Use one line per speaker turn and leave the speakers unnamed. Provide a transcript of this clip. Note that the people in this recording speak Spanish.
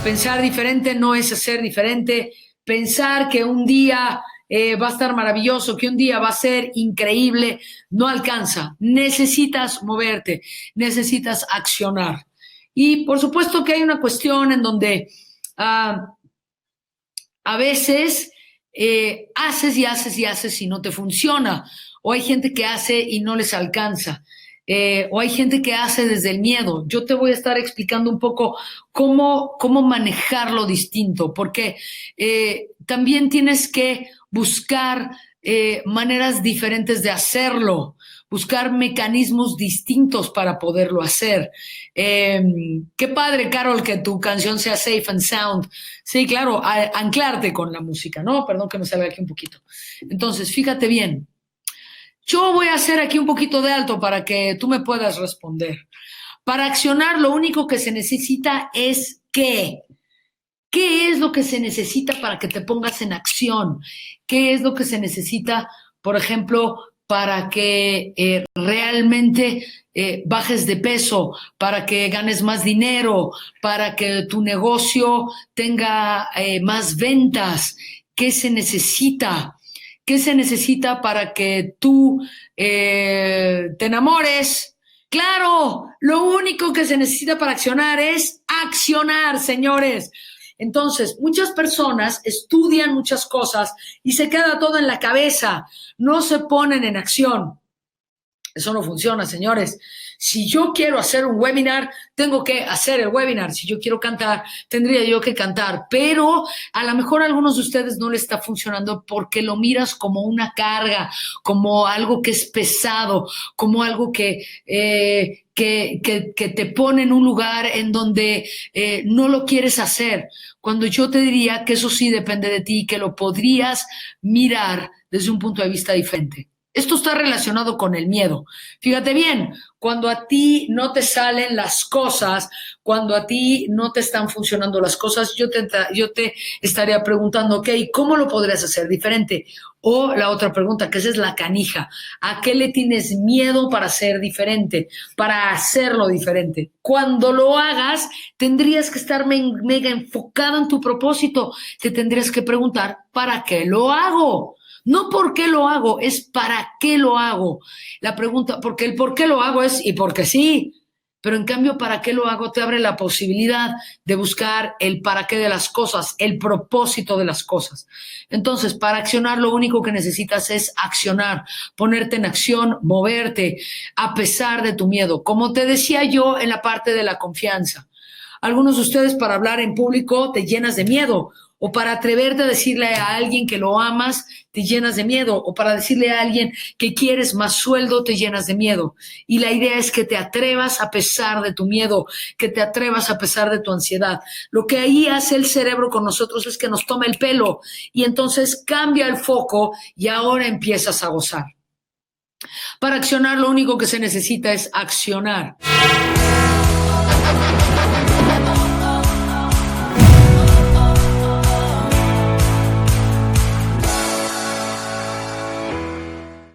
Pensar diferente no es hacer diferente. Pensar que un día va a estar maravilloso, que un día va a ser increíble, no alcanza. Necesitas moverte, necesitas accionar. Y por supuesto que hay una cuestión en donde a veces haces y haces y haces y no te funciona. O hay gente que hace y no les alcanza. O hay gente que hace desde el miedo. Yo te voy a estar explicando un poco cómo manejarlo distinto, porque también tienes que buscar maneras diferentes de hacerlo, buscar mecanismos distintos para poderlo hacer. Qué padre, Carol, que tu canción sea Safe and Sound. Sí, claro, anclarte con la música, ¿no? Perdón que me salga aquí un poquito. Entonces, fíjate bien. Yo voy a hacer aquí un poquito de alto para que tú me puedas responder. Para accionar, lo único que se necesita es qué. ¿Qué es lo que se necesita para que te pongas en acción? ¿Qué es lo que se necesita, por ejemplo, para que realmente bajes de peso, para que ganes más dinero, para que tu negocio tenga más ventas? ¿Qué se necesita? ¿Qué se necesita para que tú te enamores? Claro, lo único que se necesita para accionar es accionar, señores. Entonces, muchas personas estudian muchas cosas y se queda todo en la cabeza, no se ponen en acción. Eso no funciona, señores. Si yo quiero hacer un webinar, tengo que hacer el webinar. Si yo quiero cantar, tendría yo que cantar. Pero a lo mejor a algunos de ustedes no le está funcionando porque lo miras como una carga, como algo que es pesado, como algo que te pone en un lugar en donde no lo quieres hacer. Cuando yo te diría que eso sí depende de ti, que lo podrías mirar desde un punto de vista diferente. Esto está relacionado con el miedo. Fíjate bien, cuando a ti no te salen las cosas, cuando a ti no te están funcionando las cosas, yo te estaría preguntando, ok, ¿cómo lo podrías hacer diferente? O la otra pregunta, que esa es la canija, ¿a qué le tienes miedo para ser diferente, para hacerlo diferente? Cuando lo hagas, tendrías que estar mega enfocado en tu propósito. Te tendrías que preguntar, ¿para qué lo hago? No por qué lo hago, es para qué lo hago. La pregunta, porque el por qué lo hago es y porque sí. Pero en cambio, ¿para qué lo hago? Te abre la posibilidad de buscar el para qué de las cosas, el propósito de las cosas. Entonces, para accionar, lo único que necesitas es accionar, ponerte en acción, moverte, a pesar de tu miedo. Como te decía yo en la parte de la confianza. Algunos de ustedes para hablar en público te llenas de miedo, o para atreverte a decirle a alguien que lo amas, te llenas de miedo, o para decirle a alguien que quieres más sueldo, te llenas de miedo. Y la idea es que te atrevas a pesar de tu miedo, que te atrevas a pesar de tu ansiedad. Lo que ahí hace el cerebro con nosotros es que nos toma el pelo y entonces cambia el foco y ahora empiezas a gozar. Para accionar, lo único que se necesita es accionar.